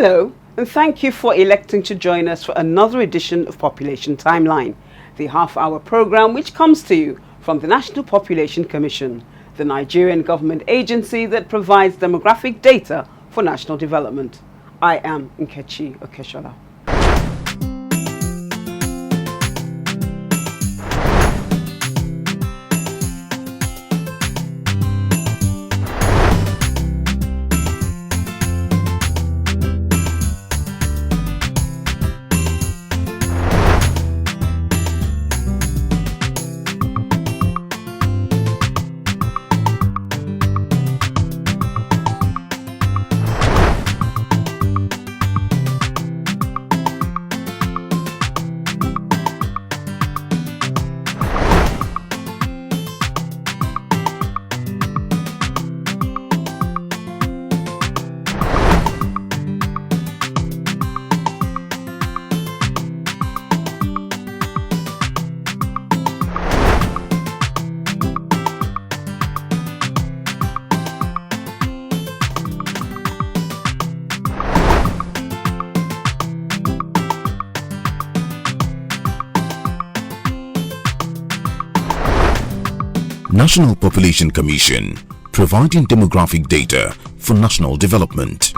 Hello, and thank you for electing to join us for another edition of Population Timeline, the half-hour program which comes to you from the National Population Commission, the Nigerian government agency that provides demographic data for national development. I am Nkechi Okeshola. National Population Commission, providing demographic data for national development.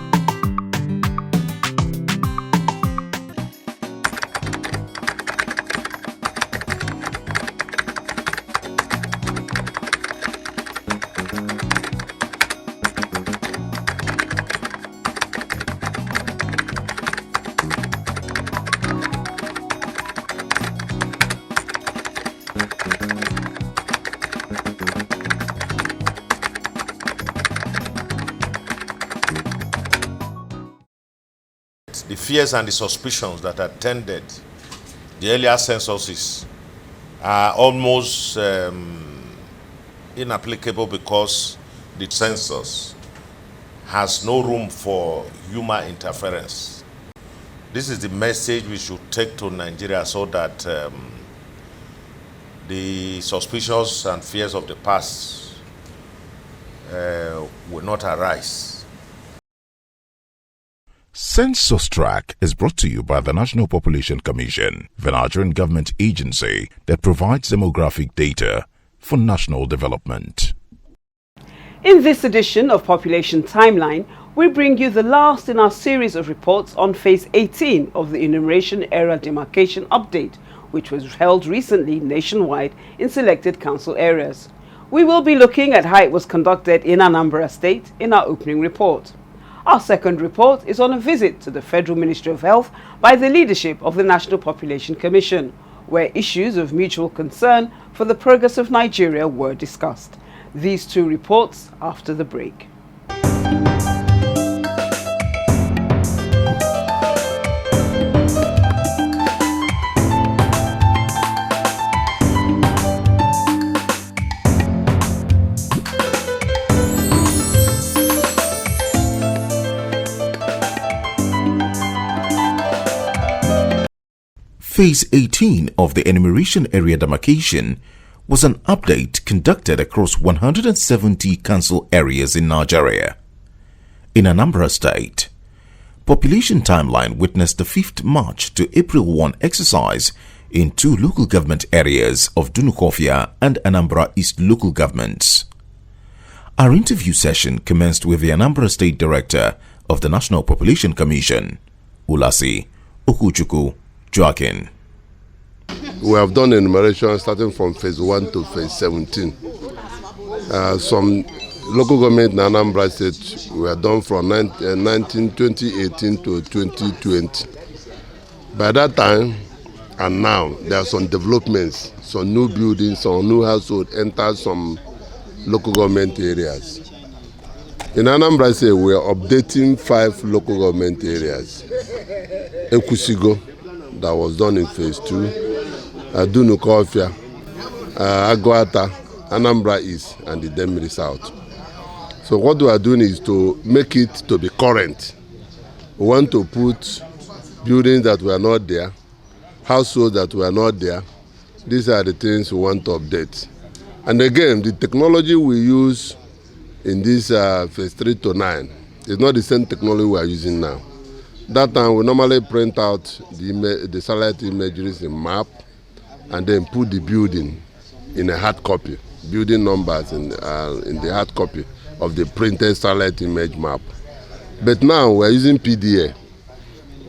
The fears and the suspicions that attended the earlier censuses are almost inapplicable because the census has no room for human interference. This is the message we should take to Nigeria so that the suspicions and fears of the past will not arise. Census Track is brought to you by the National Population Commission, the Nigerian government agency that provides demographic data for national development. In this edition of Population Timeline, we bring you the last in our series of reports on Phase 18 of the Enumeration Area Demarcation Update, which was held recently nationwide in selected council areas. We will be looking at how it was conducted in Anambra State in our opening report. Our second report is on a visit to the Federal Ministry of Health by the leadership of the National Population Commission, where issues of mutual concern for the progress of Nigeria were discussed. These two reports after the break. Phase 18 of the Enumeration Area Demarcation was an update conducted across 170 council areas in Nigeria. In Anambra State, Population Timeline witnessed the 5th March to April 1 exercise in two local government areas of Dunukofia and Anambra East local governments. Our interview session commenced with the Anambra State Director of the National Population Commission, Ulasi Okuchukwu Joaquin. We have done enumeration starting from phase 1 to phase 17. Some local government in Anambra State were done from 2018 to 2020. By that time and now, there are some developments, some new buildings, some new households enter some local government areas. In Anambra State, we are updating 5 local government areas. Ekusigo, that was done in phase 2, Dunukofia, Aguata, Anambra East, and the Demiri South. So what we are doing is to make it to be current. We want to put buildings that were not there, households that were not there. These are the things we want to update. And again, the technology we use in this phase 3 to 9 is not the same technology we are using now. That time we normally print out the satellite images in map and then put the building in a hard copy, building numbers in the hard copy of the printed satellite image map. But now we are using PDA,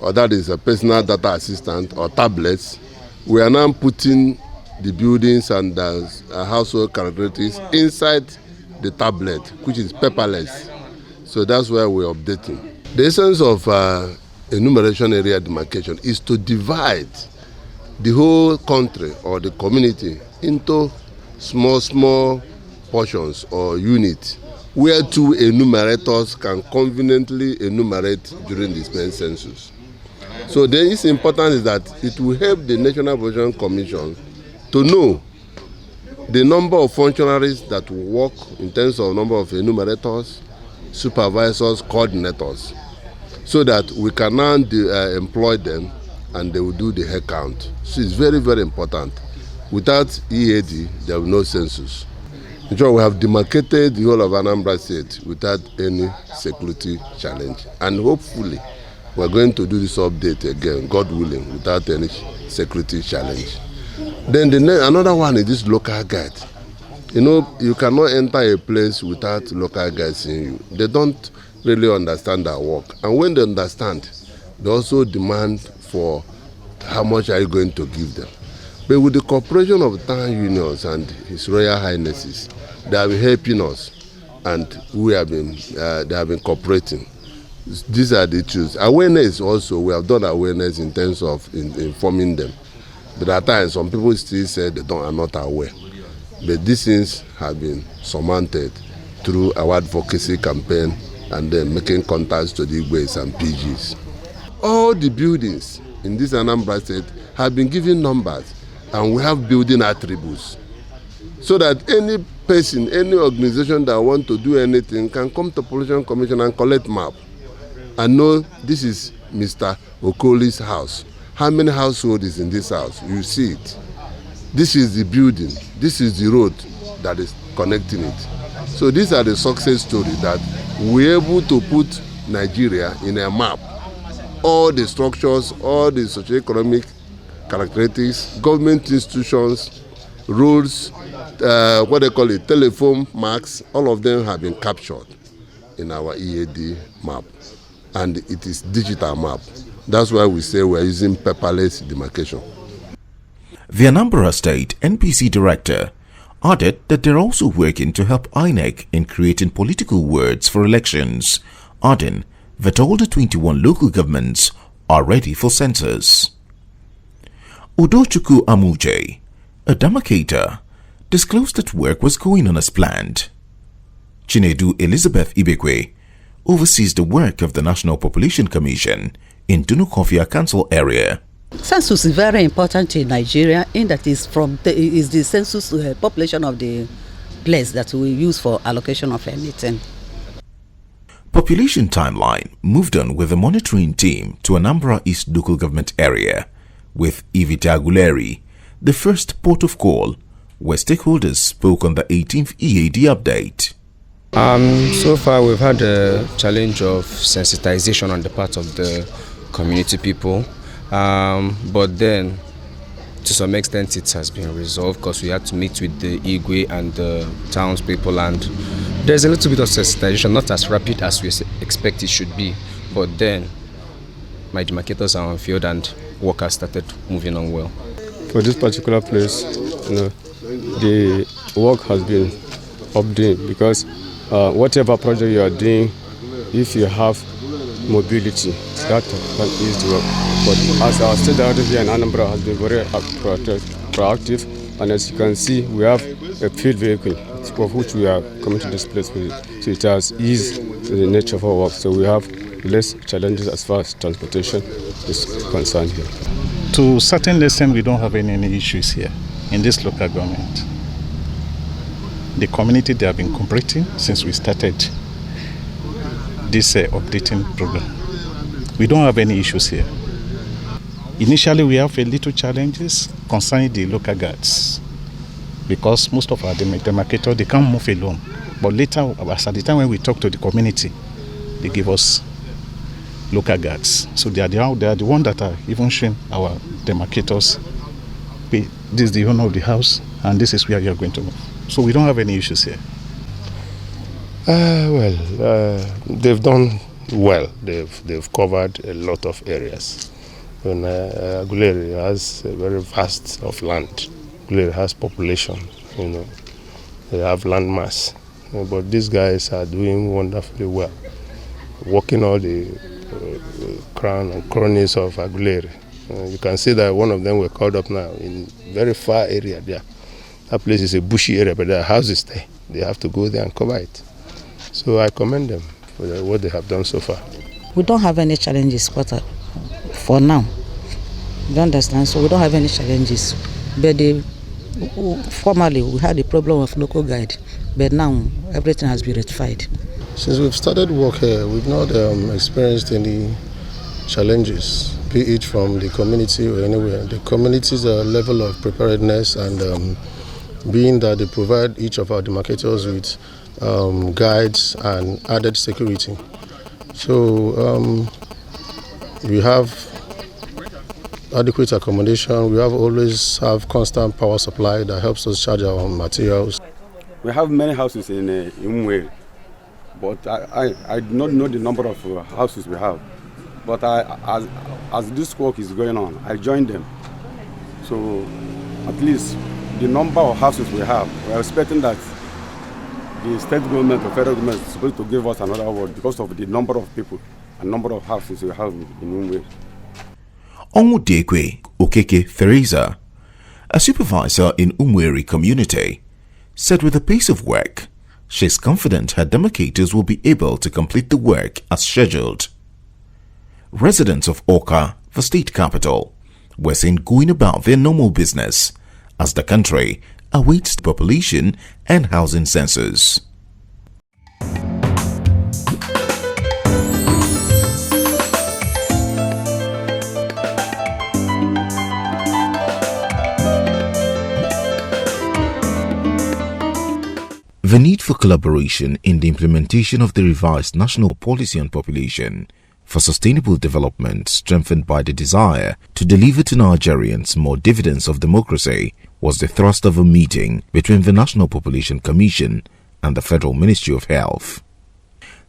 or that is a personal data assistant, or tablets. We are now putting the buildings and household characteristics inside the tablet, which is paperless. So that's why we're updating. The essence of enumeration area demarcation is to divide the whole country or the community into small portions or units where 2 enumerators can conveniently enumerate during the spent census. So then it's important is that it will help the National Population Commission to know the number of functionaries that will work in terms of number of enumerators, supervisors, coordinators, so that we can now employ them and they will do the head count. So it's very, very important. Without EAD, there will be no census. In short, we have demarcated the whole of Anambra State without any security challenge. And hopefully, we're going to do this update again, God willing, without any security challenge. Then another one is this local guide. You know, you cannot enter a place without local guides seeing you. They don't really understand our work. And when they understand, they also demand for how much are you going to give them. But with the cooperation of town unions and His Royal Highnesses, they have been helping us, and they have been cooperating. These are the issues. Awareness also, we have done awareness in terms of informing them. But at times, some people still say they are not aware. But these things have been surmounted through our advocacy campaign and then making contacts to the Igwes and PGs. All the buildings in this Anambra State have been given numbers, and we have building attributes. So that any person, any organization that want to do anything can come to Population Commission and collect map and know this is Mr. Okoli's house. How many households is in this house? You see it. This is the building. This is the road that is connecting it. So these are the success stories that we're able to put Nigeria in a map. All the structures, all the socioeconomic characteristics, government institutions, roads, what they call it, telephone marks, all of them have been captured in our EAD map. And it is digital map. That's why we say we're using paperless demarcation. The Anambra State NPC Director added that they're also working to help INEC in creating political words for elections, adding that all the 21 local governments are ready for census. Udochukwu Amuje, a demarcator, disclosed that work was going on as planned. Chinedu Elizabeth Ibekwe oversees the work of the National Population Commission in Dunukofia Council area. Census is very important in Nigeria, in that is the census population of the place that we use for allocation of anything. Population timeline moved on with the monitoring team to Anambra East local government area with Ivita Aguleri, the first port of call, where stakeholders spoke on the 18th EAD update. So far we've had a challenge of sensitization on the part of the community people, but then to some extent it has been resolved because we had to meet with the Igwe and the townspeople, and there's a little bit of sensitization, not as rapid as we expect it should be, but then my demarcators are on field and work has started moving on well. For this particular place, the work has been updated because whatever project you are doing, if you have mobility, that can ease the work. But as our state director here in Anambra has been very proactive, and as you can see, we have a field vehicle of which we are coming to this place with. So it has eased the nature of our work. So we have less challenges as far as transportation is concerned here. To a certain extent, we don't have any issues here in this local government. The community, they have been cooperating since we started this updating program. We don't have any issues here. Initially, we have a little challenges concerning the local guards because most of our demarcators, they can't move alone. But later, as at the time when we talk to the community, they give us local guards. So they are the ones that are even showing our demarcators, this is the owner of the house, and this is where you are going to move. So we don't have any issues here. They've done well. They've covered a lot of areas. And Aguleri has a very vast of land. Aguleri has population, they have land mass. But these guys are doing wonderfully well, working all the crown and cronies of Aguleri. You can see that one of them were called up now in very far area there. That place is a bushy area, but there are houses there. They have to go there and cover it. So I commend them for what they have done so far. We don't have any challenges for now. You understand? So we don't have any challenges. But formerly we had the problem of local guide, but now everything has been rectified. Since we've started work here, we've not experienced any challenges, be it from the community or anywhere. The community's level of preparedness and being that they provide each of our demarcators with guides and added security. So we have adequate accommodation. We always have constant power supply that helps us charge our materials. We have many houses in Umwe, but I do not know the number of houses we have. But as this work is going on, I joined them. So at least the number of houses we have, we are expecting that the state government or federal government is supposed to give us another award because of the number of people and number of houses we have in Umwe. Onwudekwe Okeke Theresa, a supervisor in Umweri community, said with the pace of work, she is confident her demarcators will be able to complete the work as scheduled. Residents of Awka, the state capital, were seen going about their normal business as the country awaits the population and housing census. The need for collaboration in the implementation of the revised national policy on population for sustainable development, strengthened by the desire to deliver to Nigerians more dividends of democracy, was the thrust of a meeting between the National Population Commission and the Federal Ministry of Health.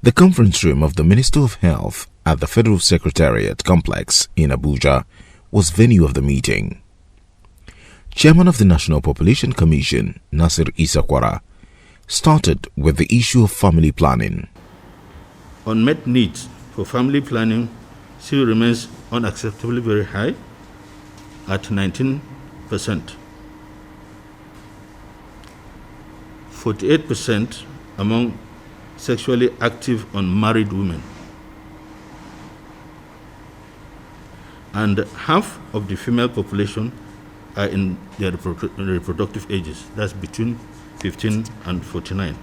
The conference room of the Minister of Health at the Federal Secretariat Complex in Abuja was venue of the meeting. Chairman of the National Population Commission, Nasir Isakwara, started with the issue of family planning. Unmet needs for family planning still remains unacceptably very high at 19%. 48% among sexually active unmarried women. And half of the female population are in their reproductive ages. That's between 15 and 49.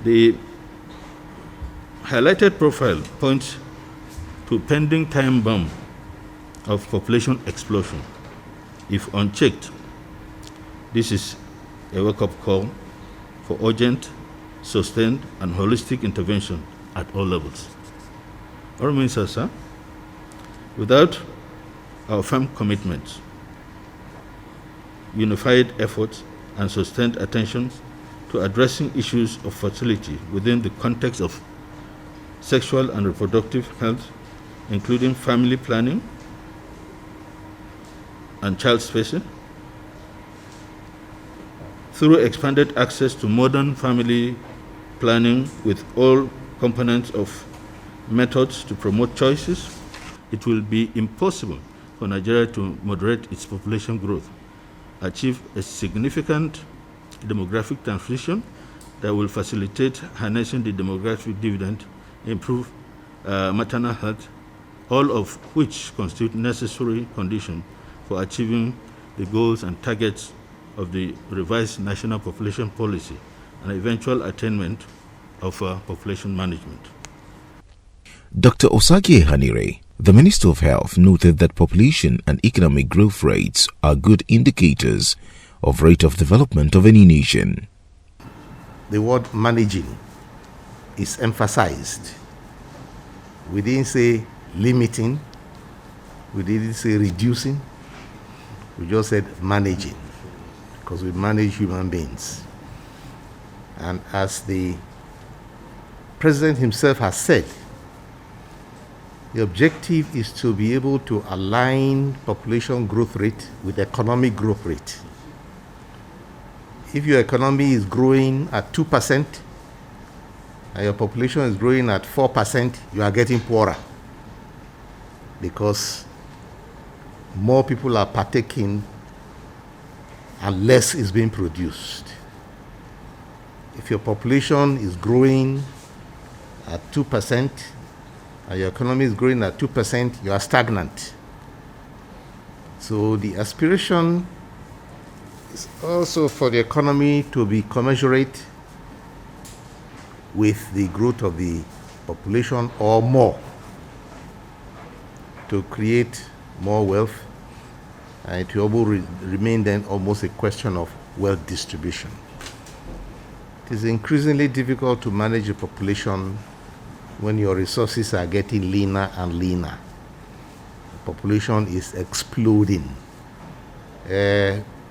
The highlighted profile points to pending time bomb of population explosion. If unchecked, this is a wake-up call for urgent, sustained, and holistic intervention at all levels. Honourable Minister, sir, without our firm commitments, unified efforts, and sustained attention to addressing issues of fertility within the context of sexual and reproductive health, including family planning and child spacing, through expanded access to modern family planning with all components of methods to promote choices, it will be impossible for Nigeria to moderate its population growth, achieve a significant demographic transition that will facilitate harnessing the demographic dividend, improve maternal health, all of which constitute necessary conditions for achieving the goals and targets of the revised national population policy and eventual attainment of population management. Dr. Osagie Hanire, the Minister of Health, noted that population and economic growth rates are good indicators of rate of development of any nation. The word managing is emphasized. We didn't say limiting, we didn't say reducing, we just said managing, because we manage human beings. And as the President himself has said, the objective is to be able to align population growth rate with economic growth rate. If your economy is growing at 2% and your population is growing at 4%, you are getting poorer because more people are partaking and less is being produced. If your population is growing at 2% and your economy is growing at 2%, you are stagnant. So the aspiration is also for the economy to be commensurate with the growth of the population or more, to create more wealth, and it will remain then almost a question of wealth distribution. It is increasingly difficult to manage a population when your resources are getting leaner and leaner. The population is exploding.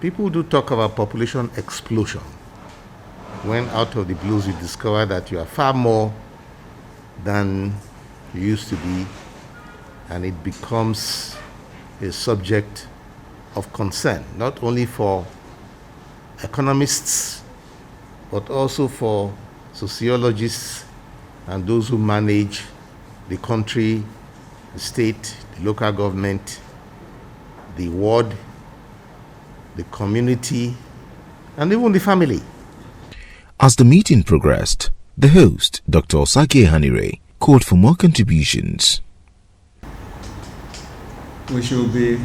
People do talk about population explosion, when out of the blues you discover that you are far more than you used to be, and it becomes a subject of concern, not only for economists, but also for sociologists and those who manage the country, the state, the local government, the ward, the community, and even the family. As the meeting progressed, the host, Dr. Osagie Hanire, called for more contributions. We should be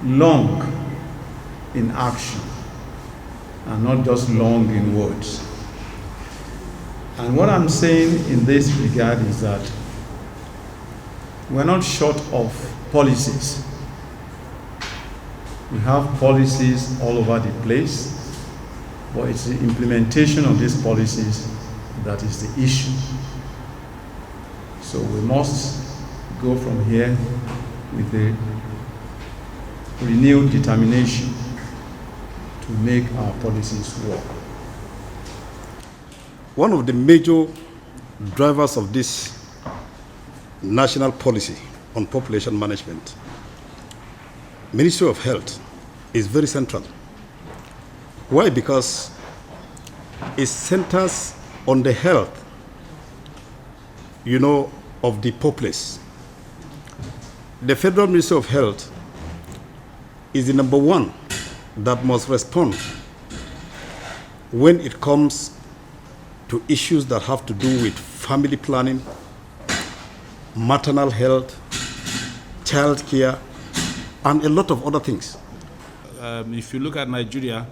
long in action and not just long in words. And what I'm saying in this regard is that we're not short of policies. We have policies all over the place, but it's the implementation of these policies that is the issue. So we must go from here with a renewed determination to make our policies work. One of the major drivers of this national policy on population management, Ministry of Health, is very central. Why? Because it centers on the health, of the populace. The Federal Ministry of Health is the number one that must respond when it comes to issues that have to do with family planning, maternal health, child care, and a lot of other things. If you look at Nigeria,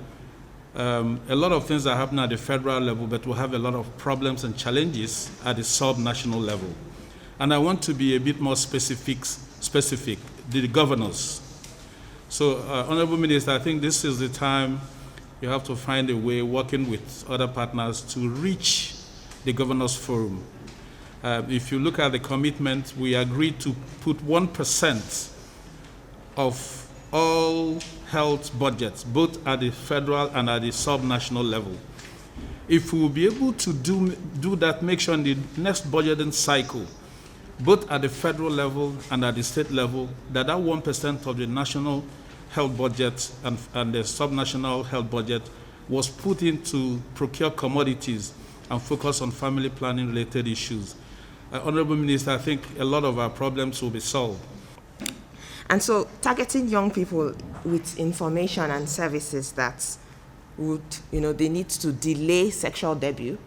a lot of things are happening at the federal level, but we have a lot of problems and challenges at the sub-national level. And I want to be a bit more specific, the governors. So, Honourable Minister, I think this is the time you have to find a way, working with other partners, to reach the Governors Forum. If you look at the commitment, we agreed to put 1% of all health budgets, both at the federal and at the sub-national level. If we will be able to do that, make sure in the next budgeting cycle, both at the federal level and at the state level, that 1% of the national health budget and the subnational health budget was put in to procure commodities and focus on family planning related issues. Honourable Minister, I think a lot of our problems will be solved. And so targeting young people with information and services that would, they need to delay sexual debut,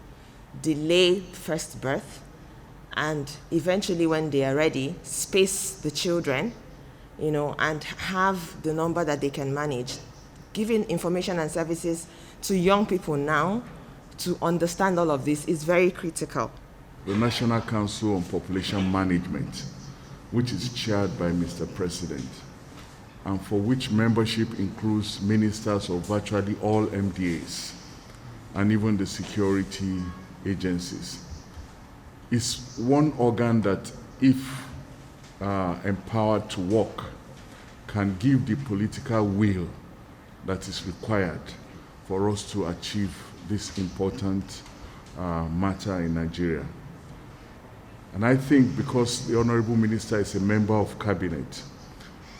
delay first birth, and eventually when they are ready, space the children, and have the number that they can manage. Giving information and services to young people now to understand all of this is very critical. The National Council on Population Management, which is chaired by Mr. President, and for which membership includes ministers of virtually all MDAs and even the security agencies, is one organ that, if empowered to work, can give the political will that is required for us to achieve this important matter in Nigeria. And I think because the Honourable Minister is a member of Cabinet,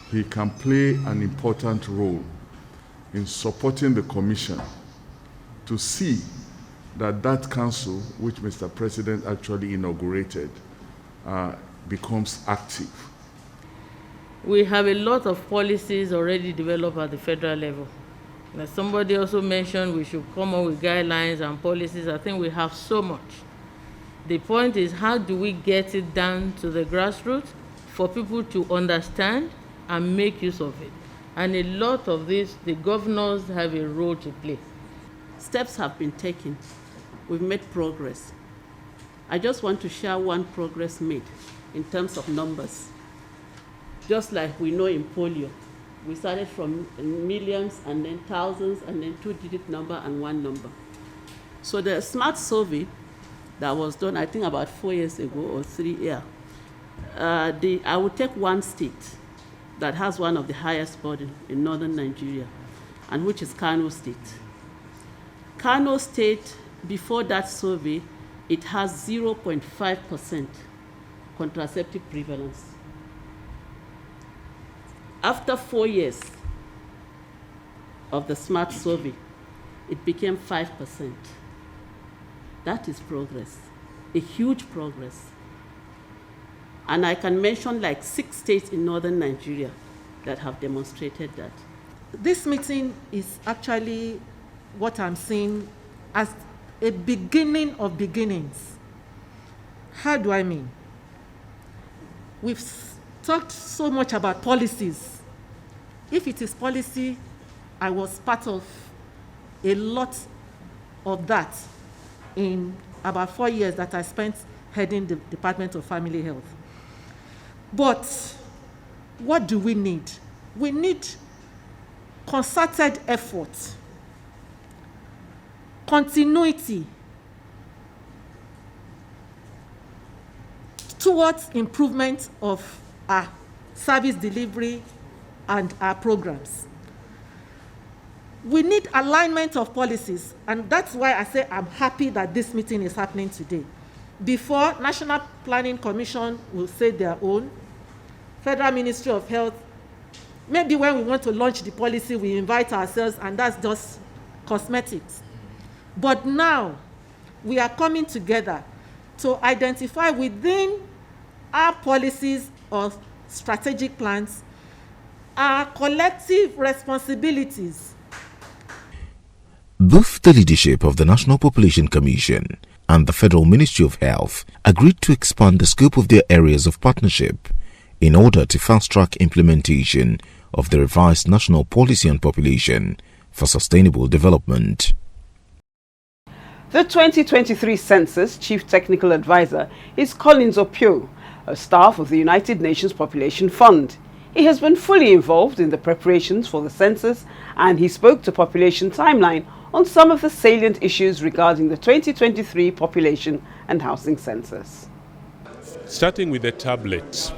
he can play an important role in supporting the Commission to see that that council, which Mr. President actually inaugurated, becomes active. We have a lot of policies already developed at the federal level. As somebody also mentioned, we should come up with guidelines and policies. I think we have so much. The point is, how do we get it down to the grassroots for people to understand and make use of it? And a lot of this, the governors have a role to play. Steps have been taken. We've made progress. I just want to share one progress made in terms of numbers. Just like we know in polio, we started from millions and then thousands and then 2-digit number and 1 number. So the smart survey that was done, I think about 4 years ago or 3 years, I would take one state that has one of the highest burden in northern Nigeria, and which is Kano State. Kano State, before that survey, it has 0.5% contraceptive prevalence. After 4 years of the SMART survey, it became 5%. That is progress, a huge progress. And I can mention like 6 states in northern Nigeria that have demonstrated that. This meeting is actually what I'm seeing as a beginning of beginnings. How do I mean? We've talked so much about policies. If it is policy, I was part of a lot of that in about 4 years that I spent heading the Department of Family Health. But what do we need? We need concerted effort, continuity towards improvement of our service delivery and our programs. We need alignment of policies, and that's why I say I'm happy that this meeting is happening today. Before, National Planning Commission will say their own, Federal Ministry of Health, maybe when we want to launch the policy, we invite ourselves, and that's just cosmetics. But now, we are coming together to identify within our policies or strategic plans our collective responsibilities. Both the leadership of the National Population Commission and the Federal Ministry of Health agreed to expand the scope of their areas of partnership in order to fast-track implementation of the revised National Policy on Population for Sustainable Development. The 2023 Census Chief Technical Advisor is Collins Opio, a staff of the United Nations Population Fund. He has been fully involved in the preparations for the census, and he spoke to Population Timeline on some of the salient issues regarding the 2023 population and housing census. Starting with the tablets,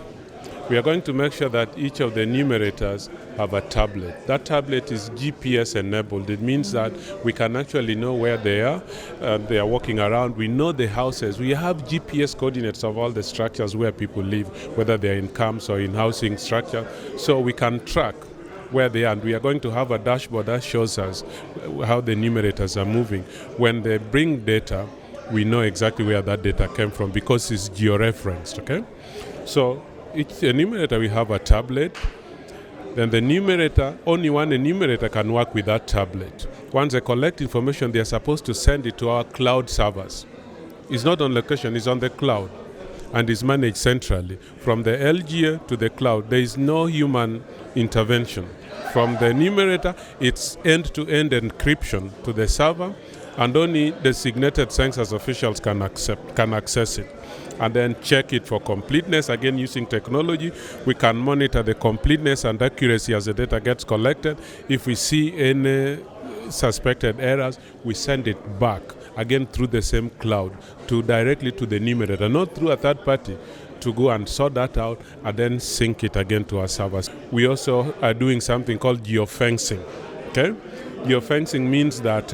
we are going to make sure that each of the enumerators have a tablet. That tablet is GPS enabled. It means that we can actually know where they are walking around. We know the houses. We have GPS coordinates of all the structures where people live, whether they're in camps or in housing structure, so we can track where they are. And we are going to have a dashboard that shows us how the enumerators are moving. When they bring data, we know exactly where that data came from because it's georeferenced, okay? So each enumerator will have a tablet. Then the numerator, only one enumerator can work with that tablet. Once they collect information, they are supposed to send it to our cloud servers. It's not on location, it's on the cloud and is managed centrally. From the LGA to the cloud, there is no human intervention. From the enumerator, it's end-to-end encryption to the server, and only designated census officials can access it. And then check it for completeness. Again, using technology, we can monitor the completeness and accuracy as the data gets collected. If we see any suspected errors, we send it back, again through the same cloud, directly to the enumerator, not through a third party, to go and sort that out and then sync it again to our servers. We also are doing something called geofencing. Okay? Geofencing means that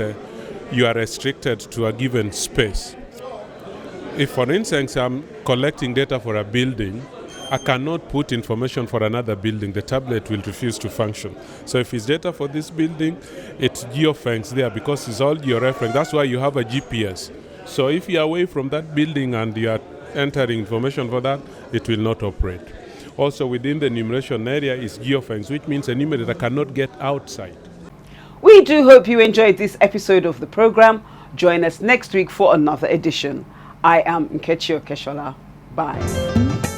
you are restricted to a given space. If, for instance, I'm collecting data for a building, I cannot put information for another building. The tablet will refuse to function. So if it's data for this building, it's geofenced there because it's all georeferenced. That's why you have a GPS. So if you're away from that building and you are entering information for that, it will not operate. Also within the enumeration area is geofenced, which means a enumerator cannot get outside. We do hope you enjoyed this episode of the program. Join us next week for another edition. I am Nkechi Okeshola. Bye.